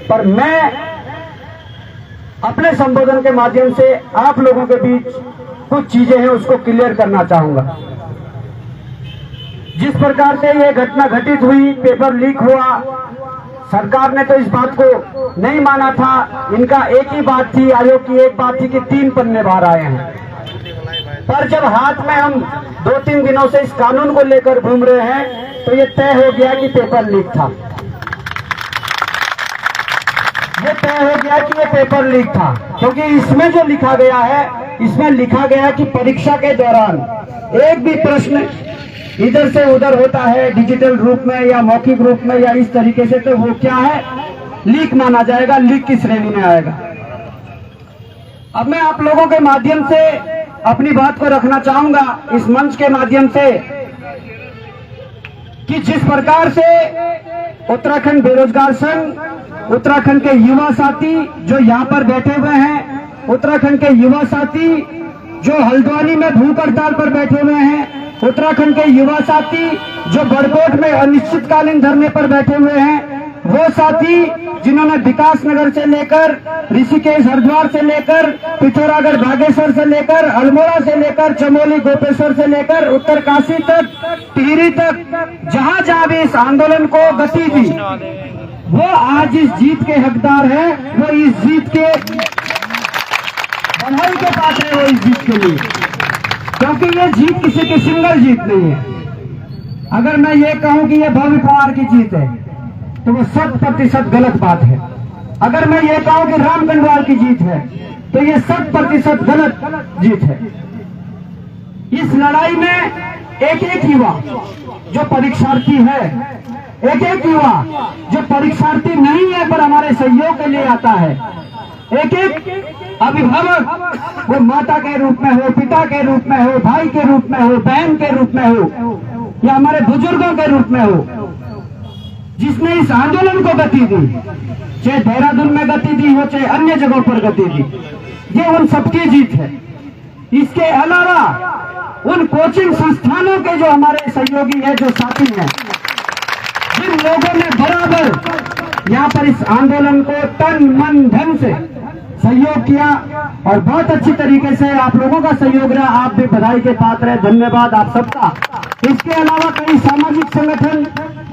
पर मैं अपने संबोधन के माध्यम से आप लोगों के बीच कुछ चीजें हैं उसको क्लियर करना चाहूंगा। जिस प्रकार से ये घटना घटित हुई, पेपर लीक हुआ, सरकार ने तो इस बात को नहीं माना था। इनका एक ही बात थी, आयोग की एक बात थी कि 3 पन्ने बाहर आए हैं। पर जब हाथ में हम 2-3 दिनों से इस कानून को लेकर घूम रहे हैं तो ये तय हो गया कि पेपर लीक था। ये तय हो गया कि ये पेपर लीक था, क्योंकि इसमें जो लिखा गया है, इसमें लिखा गया कि परीक्षा के दौरान एक भी प्रश्न इधर से उधर होता है डिजिटल रूप में या मौखिक रूप में या इस तरीके से, तो वो क्या है, लीक माना जाएगा, लीक की श्रेणी में आएगा। अब मैं आप लोगों के माध्यम से अपनी बात को रखना चाहूंगा इस मंच के माध्यम से कि जिस प्रकार से उत्तराखंड बेरोजगार संघ, उत्तराखंड के युवा साथी जो यहाँ पर बैठे हुए हैं, उत्तराखंड के युवा साथी जो हल्द्वानी में भूख हड़ताल पर बैठे हुए हैं, उत्तराखंड के युवा साथी जो गढ़कोट में अनिश्चितकालीन धरने पर बैठे हुए हैं, वो साथी जिन्होंने विकास नगर से लेकर ऋषिकेश हरिद्वार से लेकर पिथौरागढ़ बागेश्वर से लेकर अल्मोड़ा से लेकर चमोली गोपेश्वर से लेकर उत्तरकाशी तक, टिहरी तक, जहां जहां भी इस आंदोलन को गति दी, वो आज इस जीत के हकदार है। वो इस जीत के बधाई के पात्र है, वो इस जीत के लिए, क्योंकि ये जीत किसी की सिंगल जीत नहीं है। अगर मैं ये कहूं कि ये भव्य पवार की जीत है तो वो 100% गलत बात है। अगर मैं ये कहूं कि राम गंडवाल की जीत है तो ये 100% गलत जीत है। इस लड़ाई में एक एक युवा जो परीक्षार्थी है, एक एक युवा जो परीक्षार्थी नहीं है पर हमारे सहयोग के लिए आता है, एक एक अभिभावक, वो माता के रूप में हो, पिता के रूप में हो, भाई के रूप में हो, बहन के रूप में हो या हमारे बुजुर्गों के रूप में हो, जिसने इस आंदोलन को गति दी, चाहे देहरादून में गति दी हो, चाहे अन्य जगहों पर गति दी, ये उन सबकी जीत है। इसके अलावा उन कोचिंग संस्थानों के जो हमारे सहयोगी हैं, जो साथी हैं, जिन लोगों ने बराबर यहाँ पर इस आंदोलन को तन मन धन से सहयोग किया और बहुत अच्छी तरीके से आप लोगों का सहयोग रहा, आप भी बधाई के पात्र हैं, धन्यवाद आप सबका। इसके अलावा कई सामाजिक संगठन,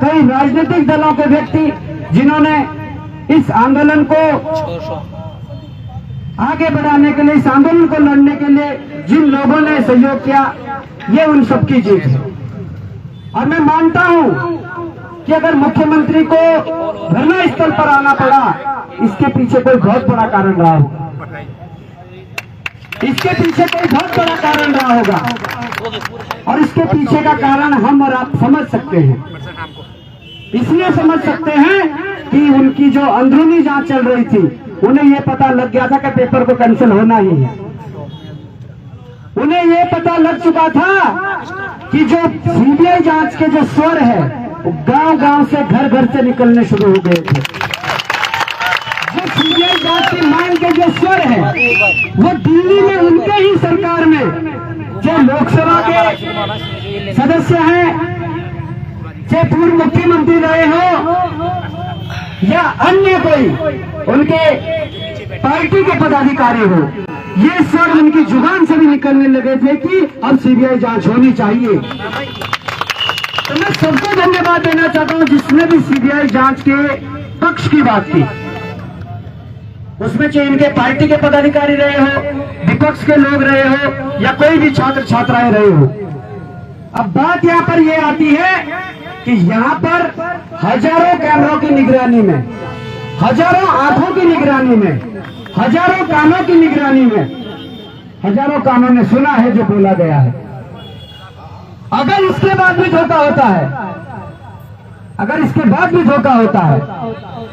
कई राजनीतिक दलों के व्यक्ति जिन्होंने इस आंदोलन को आगे बढ़ाने के लिए, इस आंदोलन को लड़ने के लिए जिन लोगों ने सहयोग किया, ये उन सबकी जीत है। और मैं मानता हूं कि अगर मुख्यमंत्री को धरना स्थल पर आना पड़ा, इसके पीछे कोई बहुत बड़ा कारण रहा होगा, इसके पीछे कोई बहुत बड़ा कारण रहा होगा। और इसके पीछे का कारण हम और आप समझ सकते हैं, इसलिए समझ सकते हैं कि उनकी जो अंदरूनी जांच चल रही थी, उन्हें यह पता लग गया था कि पेपर को कैंसिल होना ही है। उन्हें यह पता लग चुका था कि जो सीबीआई जांच के जो स्वर है, वो गांव गांव से घर घर से निकलने शुरू हो गए थे। जो सीबीआई जांच की मांग के जो स्वर है, वो दिल्ली में उनके ही सरकार में जो लोकसभा के सदस्य हैं, चाहे पूर्व मुख्यमंत्री रहे हो या अन्य कोई उनके पार्टी के पदाधिकारी हो, ये स्वर उनकी जुबान से भी निकलने लगे थे कि अब सीबीआई जांच होनी चाहिए। तो मैं सबको धन्यवाद देना चाहता हूं जिसने भी सीबीआई जांच के पक्ष की बात की, उसमें चाहे इनके पार्टी के पदाधिकारी रहे हो, विपक्ष के लोग रहे हो या कोई भी छात्र छात्राएं रहे हो। अब बात यहाँ पर यह आती है कि यहाँ पर हजारों कैमरों की निगरानी में, हजारों आंखों की निगरानी में, हजारों कानों की निगरानी में, हजारों कानों ने सुना है जो बोला गया है। अगर इसके बाद भी धोखा होता है, अगर इसके बाद भी धोखा होता है,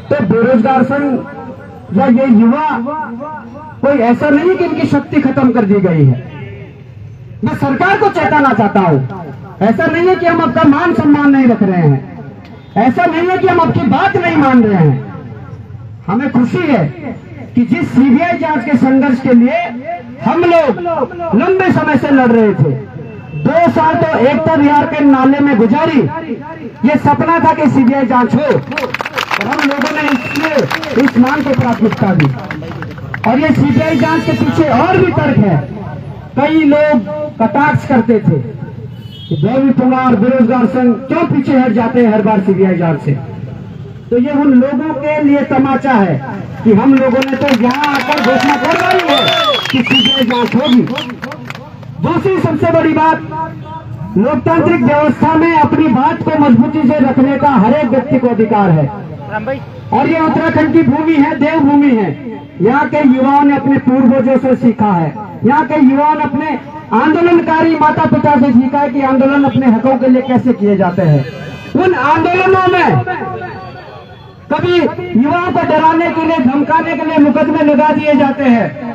तो बेरोजगार संघ या ये युवा कोई ऐसा नहीं कि इनकी शक्ति खत्म कर दी गई है। मैं सरकार को चेताना चाहता हूं, ऐसा नहीं है कि हम आपका मान सम्मान नहीं रख रहे हैं, ऐसा नहीं है कि हम आपकी बात नहीं मान रहे हैं। हमें खुशी है कि जिस सीबीआई जांच के संघर्ष के लिए हम लोग लंबे समय से लड़ रहे थे, 2 साल तो एकता विहार के नाले में गुजारी, ये सपना था कि सीबीआई जांच हो, और हम लोगों ने इसलिए इस मांग को प्राथमिकता दी। और ये सीबीआई जांच के पीछे और भी तर्क है। कई लोग कटाक्ष करते थे कि देवी कुमार बेरोजगार संघ क्यों पीछे हट जाते हैं हर बार सीबीआई जांच से। तो ये उन लोगों के लिए तमाचा है कि हम लोगों ने तो यहाँ आकर घोषणा करवाई है कि सीबीआई जांच होगी। दूसरी सबसे बड़ी बात, लोकतांत्रिक व्यवस्था में अपनी बात को मजबूती से रखने का हर एक व्यक्ति को अधिकार है। और ये उत्तराखंड की भूमि है, देवभूमि है। यहाँ के युवाओं ने अपने पूर्वजों से सीखा है, यहाँ के युवाओं ने अपने आंदोलनकारी माता पिता से सीखा है कि आंदोलन अपने हकों के लिए कैसे किए जाते हैं। उन आंदोलनों में कभी युवाओं को डराने के लिए, धमकाने के लिए मुकदमे लगा दिए जाते हैं।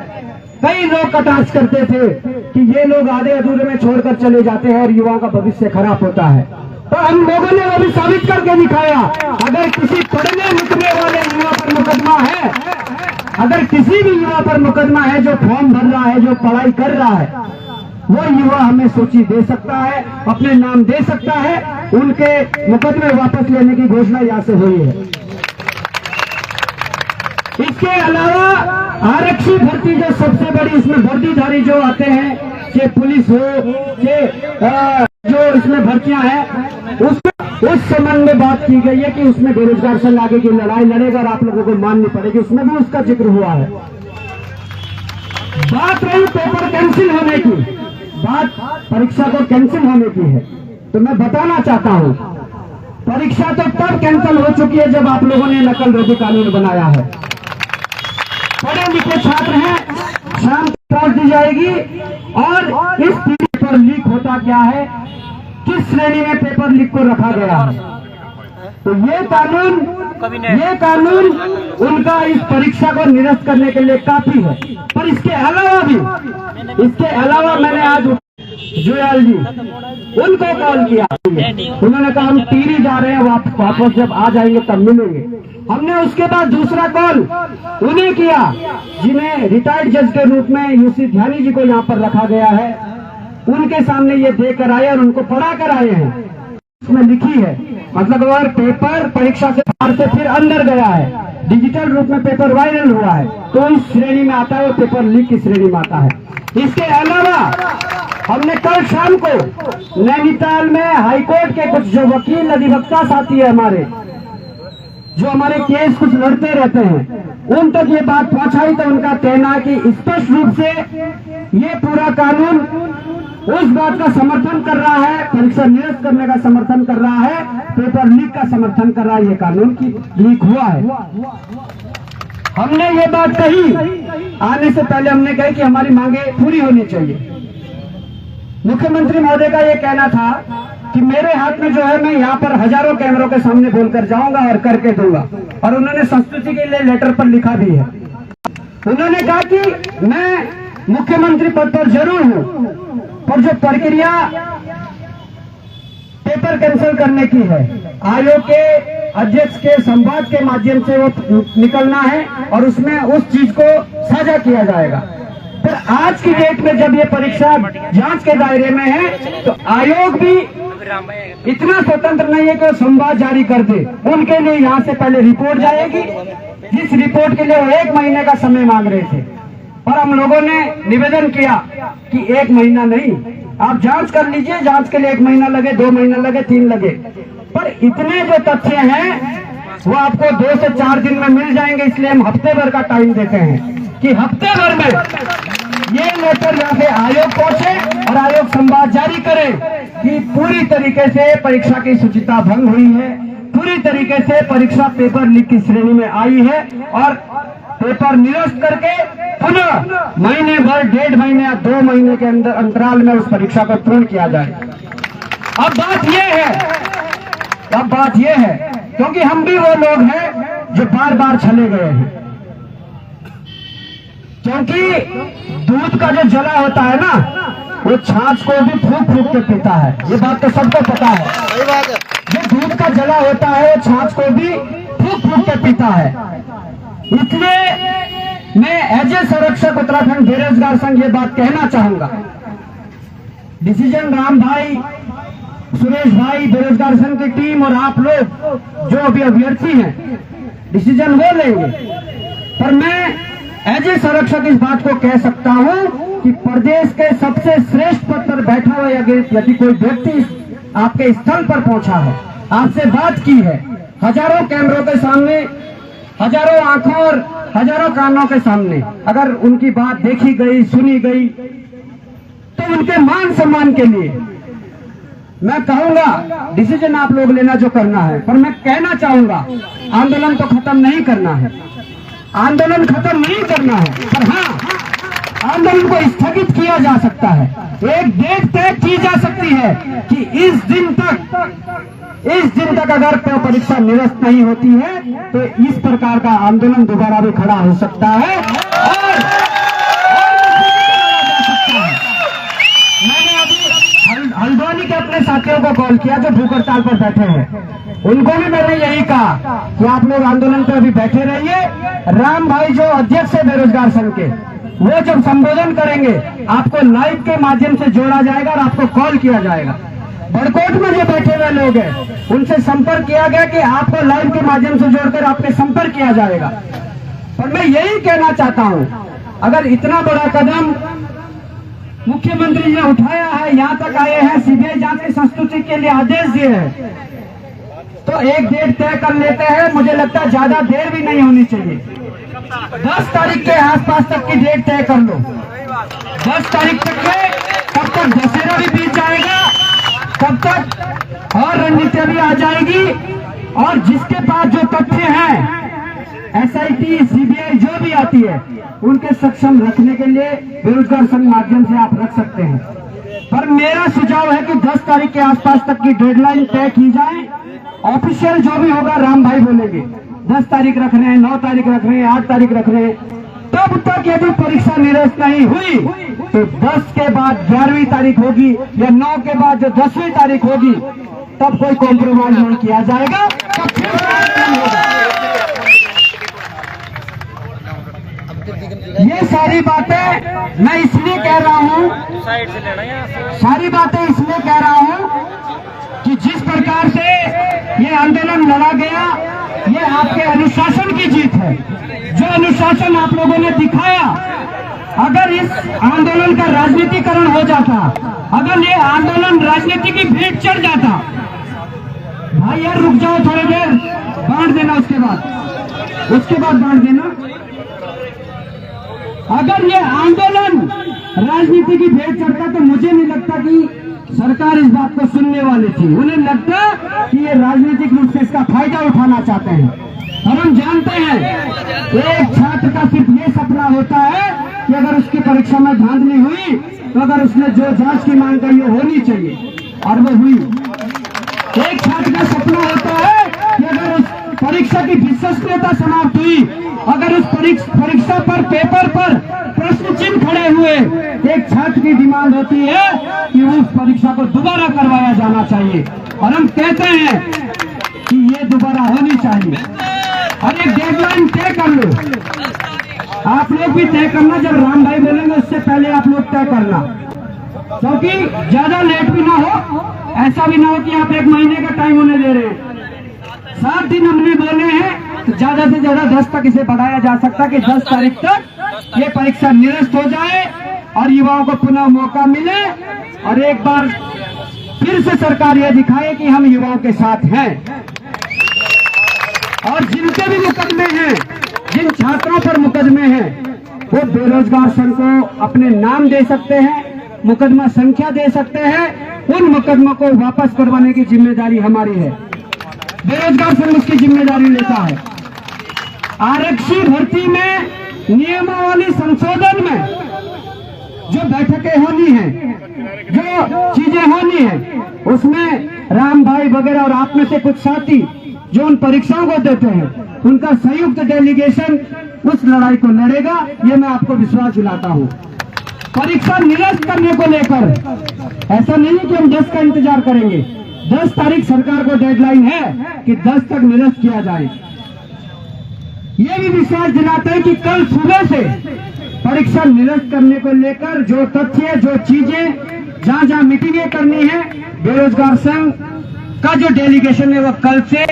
कई लोग कटाक्ष करते थे कि ये लोग आधे अधूरे में छोड़कर चले जाते हैं और युवाओं का भविष्य खराब होता है। तो हम लोगों ने वो भी साबित करके दिखाया। अगर किसी पढ़ने लिखने वाले युवा पर मुकदमा है, अगर किसी भी युवा पर मुकदमा है जो फॉर्म भर रहा है, जो पढ़ाई कर रहा है, वो युवा हमें सूची दे सकता है, अपने नाम दे सकता है, उनके मुकदमे वापस लेने की घोषणा यहाँ से हुई है। इसके अलावा आरक्षी भर्ती जो सबसे बड़ी इसमें वर्दीधारी जो आते हैं, चाहे पुलिस हो, चाहे जो इसमें भर्तियां हैं, उस संबंध में बात की गई है कि उसमें बेरोजगार संघ आगे की लड़ाई लड़ेगा और आप लोगों को माननी पड़ेगी। उसमें भी उसका जिक्र हुआ है। बात रही पेपर कैंसिल होने की, बात परीक्षा को कैंसिल होने की है, तो मैं बताना चाहता हूं परीक्षा तो तब कैंसिल हो चुकी है जब आप लोगों ने नकल रोधी कानून बनाया है। पढ़े लिखे छात्र हैं, शाम को पहुंच दी जाएगी। और इस पेपर लीक होता क्या है, किस श्रेणी में पेपर लीक को रखा गया है, तो ये कानून उनका इस परीक्षा को निरस्त करने के लिए काफी है। पर इसके अलावा मैंने आज जुयाल जी उनको कॉल किया, उन्होंने कहा हम टिहरी जा रहे हैं, वापस जब आ जाएंगे तब मिलेंगे। हमने उसके बाद दूसरा कॉल उन्हें किया जिन्हें रिटायर्ड जज के रूप में यूसी ध्यानी जी को यहाँ पर रखा गया है। उनके सामने ये देकर आए और उनको पढ़ा कर आए हैं। उसमें लिखी है, मतलब अगर पेपर परीक्षा से बाहर से फिर अंदर गया है, डिजिटल रूप में पेपर वायरल हुआ है, तो इस श्रेणी में आता है और पेपर लीक की श्रेणी में आता है। इसके अलावा हमने कल शाम को नैनीताल में हाईकोर्ट के कुछ जो वकील अधिवक्ता साथी है हमारे, जो हमारे केस कुछ लड़ते रहते हैं, उन तक ये बात पहुंचाई तो उनका कहना है कि स्पष्ट रूप से ये पूरा कानून उस बात का समर्थन कर रहा है, परीक्षा निरस्त करने का समर्थन कर रहा है, पेपर लीक का समर्थन कर रहा है। ये कानून की लीक हुआ है। हमने ये बात कही, आने से पहले हमने कही कि हमारी मांगे पूरी होनी चाहिए। मुख्यमंत्री महोदय का ये कहना था कि मेरे हाथ में जो है, मैं यहाँ पर हजारों कैमरों के सामने बोलकर जाऊंगा और करके दूंगा। और उन्होंने संस्तुति के लिए लेटर पर लिखा भी है। उन्होंने कहा कि मैं मुख्यमंत्री पद पर जरूर हूं, पर जो प्रक्रिया पेपर कैंसिल करने की है, आयोग के अध्यक्ष के संवाद के माध्यम से वो निकलना है और उसमें उस चीज को साझा किया जाएगा। पर आज की डेट में जब ये परीक्षा जांच के दायरे में है, तो आयोग भी इतना स्वतंत्र नहीं है कि वो संवाद जारी कर दे। उनके लिए यहाँ से पहले रिपोर्ट जाएगी, जिस रिपोर्ट के लिए वो 1 महीने का समय मांग रहे थे। और हम लोगों ने निवेदन किया कि 1 महीना नहीं, आप जांच कर लीजिए, जांच के लिए 1 महीना लगे, 2 महीना लगे, 3 लगे, पर इतने जो तथ्य हैं वो आपको 2 से 4 दिन में मिल जाएंगे। इसलिए हम हफ्ते भर का टाइम देते हैं कि हफ्ते भर में ये लेटर यहाँ से आयोग पहुंचे और आयोग संवाद जारी करे कि पूरी तरीके से परीक्षा की शुचिता भंग हुई है, पूरी तरीके से परीक्षा पेपर लीक की श्रेणी में आई है और पेपर निरस्त करके पुनः महीने भर, 1.5 महीने या 2 महीने के अंदर अंतराल में उस परीक्षा को पूर्ण किया जाए। अब बात यह है क्योंकि हम भी वो लोग हैं जो बार बार चले गए हैं, क्योंकि दूध का जो जला होता है ना, वो छाछ को भी फूंक फूंक के पीता है। ये बात तो सबको पता है। जो दूध का जला होता है वो छाछ को भी फूंक फूंक के पीता है। इसलिए मैं एज ए संरक्षक उत्तराखंड बेरोजगार संघ ये बात कहना चाहूंगा, डिसीजन राम भाई, सुरेश भाई, बेरोजगार संघ की टीम और आप लोग जो अभी अभ्यर्थी हैं, डिसीजन वो लेंगे। पर मैं एज ए संरक्षक इस बात को कह सकता हूं कि प्रदेश के सबसे श्रेष्ठ पद पर बैठा हुआ यदि कोई व्यक्ति आपके स्थल पर पहुंचा है, आपसे बात की है, हजारों कैमरों के सामने, हजारों आंखों और हजारों कानों के सामने अगर उनकी बात देखी गई, सुनी गई, तो उनके मान सम्मान के लिए मैं कहूंगा डिसीजन आप लोग लेना जो करना है। पर मैं कहना चाहूंगा आंदोलन तो खत्म नहीं करना है, आंदोलन खत्म नहीं करना है, पर हाँ आंदोलन को स्थगित किया जा सकता है। एक डेट तय की जा सकती है कि इस दिन तक अगर परीक्षा निरस्त नहीं होती है तो इस प्रकार का आंदोलन दोबारा भी खड़ा हो सकता है और मैंने अभी हल्द्वानी के अपने साथियों को कॉल किया जो भूख हड़ताल पर बैठे हैं, उनको भी मैंने यही कहा कि आप लोग आंदोलन पर अभी बैठे रहिए। राम भाई जो अध्यक्ष है बेरोजगार संघ के, वो जब संबोधन करेंगे आपको लाइव के माध्यम से जोड़ा जाएगा और आपको कॉल किया जाएगा। बड़कोट में जो बैठे हुए लोग हैं उनसे संपर्क किया गया कि आपको लाइव के माध्यम से जोड़कर आपके संपर्क किया जाएगा। पर मैं यही कहना चाहता हूं, अगर इतना बड़ा कदम मुख्यमंत्री जी ने उठाया है, यहाँ तक आए हैं, सीबीआई जांच की संस्तुति के लिए आदेश दिए हैं, तो एक डेट तय कर लेते हैं। मुझे लगता है ज्यादा देर भी नहीं होनी चाहिए। 10 तारीख के आसपास तक की डेट तय कर लो। 10 तारीख तक के, तब तक दशहरा भी बीत जाएगा, तब तक और रणनीतियां भी आ जाएगी और जिसके पास जो तथ्य हैं एसआईटी, सीबीआई जो भी आती है उनके सक्षम रखने के लिए बेरोजगार संघ माध्यम से आप रख सकते हैं। पर मेरा सुझाव है कि 10 तारीख के आसपास तक की डेडलाइन तय की जाए। ऑफिशियल जो भी होगा राम भाई बोलेंगे 10 तारीख रख रहे हैं, 9 तारीख रख रहे हैं, 8 तारीख रख रहे हैं। तब तक यदि परीक्षा निरस्त नहीं हुई तो 10 के बाद 11वीं तारीख होगी या 9 के बाद जो 10वीं तारीख होगी तब कोई कॉम्प्रोमाइज नहीं किया जाएगा। तब फिर ये सारी बातें मैं इसलिए कह रहा हूं, सारी बातें इसलिए कह रहा हूं कि जिस प्रकार से ये आंदोलन लड़ा गया, ये आपके अनुशासन की जीत है। जो अनुशासन आप लोगों ने दिखाया, अगर इस आंदोलन का राजनीतिकरण हो जाता, अगर ये आंदोलन राजनीति की भेंट चढ़ जाता, भाई यार रुक जाओ थोड़ी देर, बांट देना, उसके बाद बांट देना। अगर ये आंदोलन राजनीति की भेंट चढ़ता तो मुझे नहीं लगता कि सरकार इस बात को सुनने वाली थी। उन्हें लगता कि ये राजनीतिक रूप से इसका फायदा उठाना चाहते हैं। और हम जानते हैं एक छात्र का सिर्फ ये सपना होता है कि अगर उसकी परीक्षा में धांधली हुई तो अगर उसने जो जांच की मांग करी वो होनी चाहिए और वो हुई। एक छात्र का सपना होता है कि अगर उस परीक्षा की विश्वसनीयता समाप्त हुई, अगर उस परीक्षा पर पेपर पर प्रश्न चिन्ह खड़े हुए, एक छात्र की डिमांड होती है कि उस परीक्षा को दोबारा करवाया जाना चाहिए। और हम कहते हैं कि ये दोबारा होनी चाहिए और एक डेडलाइन तय कर लो। आप लोग भी तय करना, जब राम भाई बोलेंगे उससे पहले आप लोग तय करना, क्योंकि ज्यादा लेट भी ना हो, ऐसा भी ना हो कि आप 1 महीने का टाइम उन्हें दे रहे हैं। 7 दिन हमने बोले हैं तो ज्यादा से ज्यादा 10 तक इसे बढ़ाया जा सकता है कि 10 तारीख तक ये परीक्षा निरस्त हो जाए और युवाओं को पुनः मौका मिले और एक बार फिर से सरकार यह दिखाए कि हम युवाओं के साथ हैं। और जिनके भी मुकदमे हैं, जिन छात्रों पर मुकदमे हैं, वो बेरोजगार संघ को अपने नाम दे सकते हैं, मुकदमा संख्या दे सकते हैं। उन मुकदमों को वापस करवाने की जिम्मेदारी हमारी है। बेरोजगार संघ उसकी जिम्मेदारी लेता है। आरक्षी भर्ती में नियमावली संशोधन में जो बैठकें होनी है, जो चीजें होनी है, उसमें राम भाई वगैरह और आप में से कुछ साथी जो उन परीक्षाओं को देते हैं, उनका संयुक्त डेलीगेशन उस लड़ाई को लड़ेगा। ये मैं आपको विश्वास दिलाता हूँ। परीक्षा निरस्त करने को लेकर ऐसा नहीं कि हम 10 का इंतजार करेंगे। 10 तारीख सरकार को डेडलाइन है कि 10 तक निरस्त किया जाए। ये भी विश्वास दिलाते हैं कि कल सुबह से परीक्षा निरस्त करने को लेकर जो तथ्य, जो चीजें, जहां जहां मीटिंगें करनी है, बेरोजगार संघ का जो डेलीगेशन है वो कल से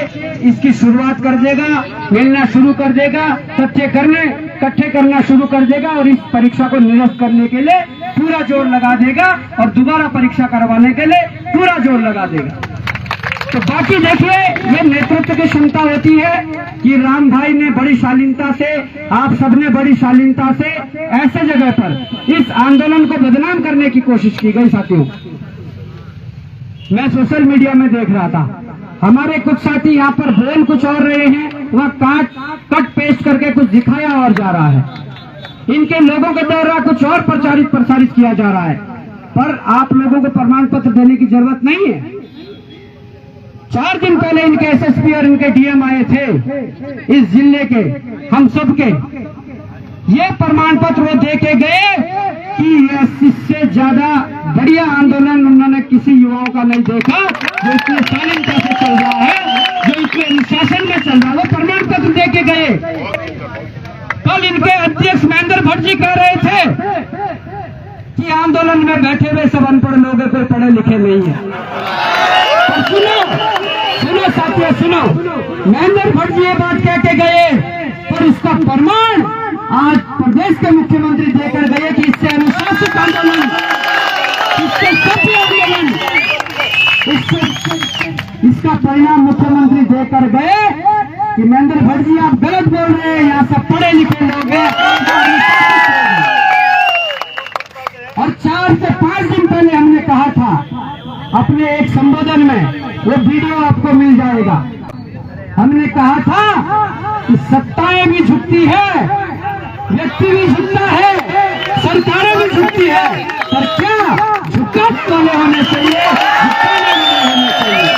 इसकी शुरुआत कर देगा, मिलना शुरू कर देगा, तथ्य इकट्ठे करना शुरू कर देगा और इस परीक्षा को निरस्त करने के लिए पूरा जोर लगा देगा और दोबारा परीक्षा करवाने के लिए पूरा जोर लगा देगा। तो बाकी देखिए, ये नेतृत्व की क्षमता होती है कि राम भाई ने बड़ी शालीनता से, आप सबने बड़ी शालीनता से ऐसे जगह पर इस आंदोलन को बदनाम करने की कोशिश की गई। साथियों, मैं सोशल मीडिया में देख रहा था, हमारे कुछ साथी यहाँ पर बोल कुछ और रहे हैं, वह कट पेस्ट करके कुछ दिखाया और जा रहा है, इनके लोगों के द्वारा कुछ और प्रसारित किया जा रहा है। पर आप लोगों को प्रमाण पत्र देने की जरूरत नहीं है। 4 दिन पहले इनके एसएसपी और इनके डीएम आए थे इस जिले के, हम सब के। ये प्रमाण पत्र वो दे के गए कि इससे ज्यादा बढ़िया आंदोलन उन्होंने किसी युवाओं का नहीं देखा, जो इतने शालीनता से चल रहा है, जो इतने अनुशासन में चल रहा है। वो प्रमाण पत्र दे के गए। कल इनके अध्यक्ष महेंद्र भट्ट जी कह रहे थे कि आंदोलन में बैठे हुए सब अनपढ़ लोग हैं, कोई पढ़े लिखे नहीं है। और सुनो साथियों, सुनो, महेंद्र भट्ट जी ये बात कह के गए, पर इसका प्रमाण आज प्रदेश के मुख्यमंत्री देकर गए कि इससे अनुशासित आंदोलन, इससे सभ्य आंदोलन, इसका परिणाम मुख्यमंत्री देकर गए कि महेंद्र भट्ट जी आप गलत बोल रहे हैं, यहाँ सब पढ़े लिखे लोग हैं। और 4 से 5 दिन पहले हमने कहा था अपने एक संबोधन में, वो वीडियो आपको मिल जाएगा, हमने कहा था कि सत्ताएं भी झुकती है, व्यक्ति भी झुकता है, सरकारें भी झुकती है, पर क्या झुकाने वाले होने चाहिए, झुकाने वाले होने चाहिए।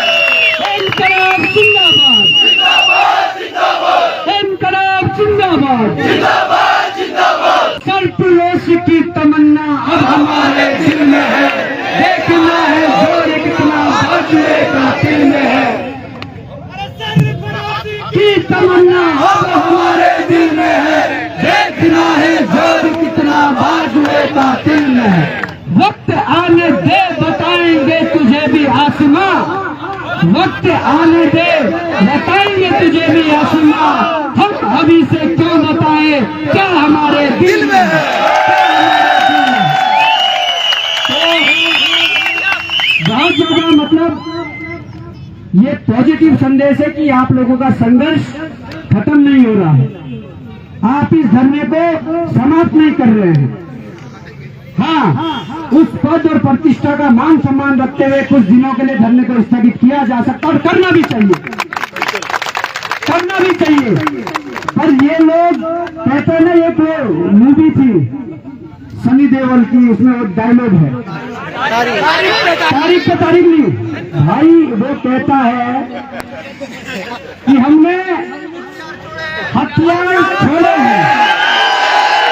इनकलाब जिंदाबाद, इनकलाब जिंदाबाद, सर्वोच्च की तमन्ना अब हमारे दिल में है, देखना है जोर कितना बाजुए का दिल में है, की तमन्ना अब हमारे दिल में है, देखना है जोर कितना बाजुए का दिल में है। वक्त आने दे बताएंगे तुझे भी आसमां, वक्त आने दे बताएंगे तुझे भी आसमां, हम अभी से क्यों बताएं क्या हमारे दिल में है। बहुत ज्यादा मतलब ये पॉजिटिव संदेश है कि आप लोगों का संघर्ष खत्म नहीं हो रहा है, आप इस धरने को समाप्त नहीं कर रहे हैं। हाँ, उस पद और प्रतिष्ठा का मान सम्मान रखते हुए कुछ दिनों के लिए धरने को स्थगित किया जा सकता और करना भी चाहिए, करना भी चाहिए। पर ये लोग कहते हैं ना, एक मूवी थी सनी देओल की, उसमें वो डायलॉग है, तारीख पे तारीख नहीं भाई, वो कहता है कि हमने हथियार छोड़े हैं,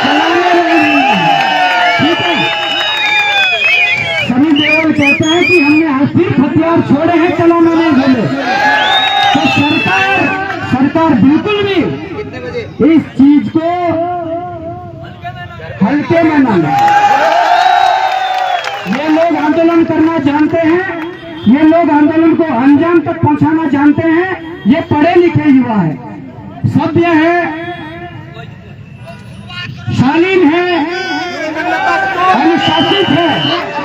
चलाने नहीं हैं। ठीक है, सनी देओल कहता है कि हमने सिर्फ हथियार छोड़े हैं, चलाना नहीं बोले। तो सरकार बिल्कुल भी इस चीज को हल्के में न लें। ये लोग आंदोलन करना जानते हैं, ये लोग आंदोलन को अंजाम तक पहुंचाना जानते हैं। ये पढ़े लिखे युवा है, सभ्य है, शालीन है,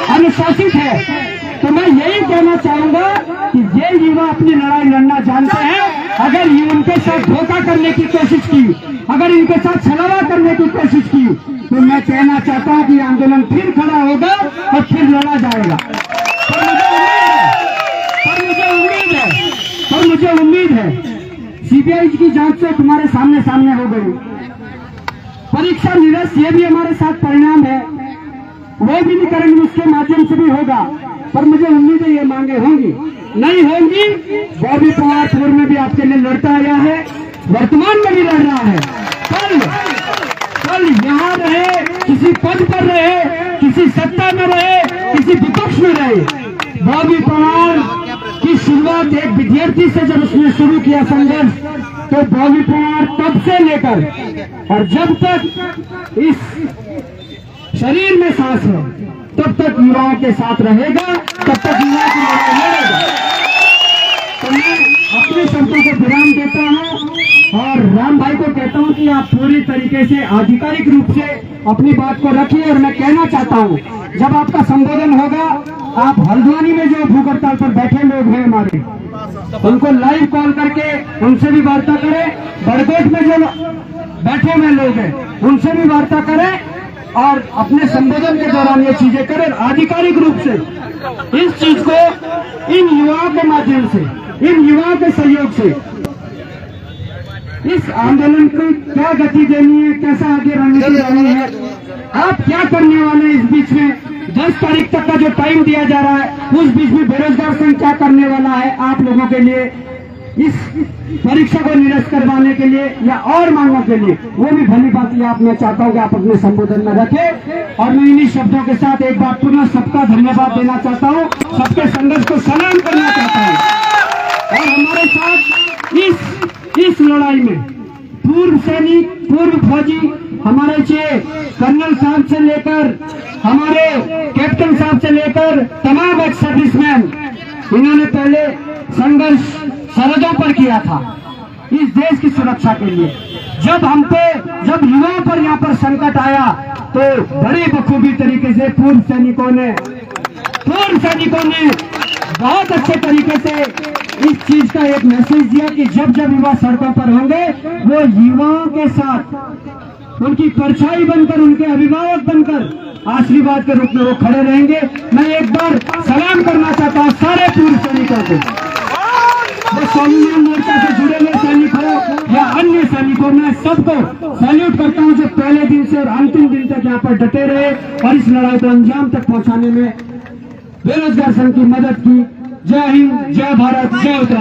अनुशासित है। तो मैं यही कहना चाहूंगा कि ये युवा अपनी लड़ाई लड़ना जानते हैं। अगर ये उनके साथ धोखा करने की कोशिश की, अगर इनके साथ छलावा करने की कोशिश की, तो मैं कहना चाहता हूं कि आंदोलन फिर खड़ा होगा और फिर लड़ा जाएगा। पर मुझे उम्मीद है सीबीआई की जांच से तुम्हारे सामने हो गई, परीक्षा निरस्त, ये भी हमारे साथ परिणाम है, वो भी नहीं करेंगे, उसके माध्यम से भी होगा। पर मुझे उम्मीद है ये मांगे होंगी, नहीं होंगी। बॉबी पवार पूर्व में भी आपके लिए लड़ता आया है, वर्तमान में भी लड़ रहा है। कल यहाँ रहे, किसी पद पर रहे, किसी सत्ता में रहे, किसी विपक्ष में रहे, बॉबी पवार की शुरुआत एक विद्यार्थी से जब उसने शुरू किया संघर्ष, तो बॉबी पवार तब से लेकर और जब तक इस शरीर में सांस है तब तक युवाओं के साथ रहेगा, तब तक युवाओं की लड़ाई लड़ेगा। मैं अपने शब्दों को विराम देता हूँ और राम भाई को कहता हूँ कि आप पूरी तरीके से आधिकारिक रूप से अपनी बात को रखिए। और मैं कहना चाहता हूँ, जब आपका संबोधन होगा, आप हल्द्वानी में जो भूख हड़ताल पर बैठे लोग हैं हमारे, उनको लाइव कॉल करके उनसे भी वार्ता करें। बड़कोट में जो बैठे हुए लोग हैं उनसे भी वार्ता करें और अपने संबोधन के दौरान ये चीजें करें। आधिकारिक रूप से इस चीज को इन युवाओं के माध्यम से, इन युवाओं के सहयोग से इस आंदोलन को क्या गति देनी है, कैसा आगे रणनीति रहनी है, आप क्या करने वाले हैं। इस बीच में 10 तारीख तक का जो टाइम दिया जा रहा है, उस बीच में बेरोजगार संघ क्या करने वाला है आप लोगों के लिए, इस परीक्षा को निरस्त करवाने के लिए या और मांगों के लिए, वो भी भली बात ये आप मैं चाहता हूँ कि आप अपने संबोधन में रखें। और मैं इन्हीं शब्दों के साथ एक बार पुनः सबका धन्यवाद देना चाहता हूँ, सबके संघर्ष को सलाम करना चाहता हूँ। और हमारे साथ इस लड़ाई में पूर्व सैनिक, पूर्व फौजी, हमारे कर्नल साहब से लेकर हमारे कैप्टन साहब से लेकर तमाम एक्स सर्विसमैन, इन्होंने पहले संघर्ष सरहदों पर किया था इस देश की सुरक्षा के लिए। जब युवाओं पर यहाँ पर संकट आया तो बड़े बखूबी तरीके से पूर्व सैनिकों ने बहुत अच्छे तरीके से इस चीज का एक मैसेज दिया कि जब युवा सड़कों पर होंगे, वो युवाओं के साथ उनकी परछाई बनकर, उनके अभिभावक बनकर आशीर्वाद के रूप में वो खड़े रहेंगे। मैं एक बार सलाम करना चाहता हूँ सारे पूर्व सैनिकों को, जो स्वाभिमान मोर्चा से जुड़े हुए सैनिक हो या अन्य सैनिकों, मैं सबको सैल्यूट करता हूँ जो पहले दिन से और अंतिम दिन तक यहाँ पर डटे रहे और इस लड़ाई को अंजाम तक पहुँचाने में बेरोजगार संघ की मदद की। जय हिंद, जय भारत, जय उत्तराखंड।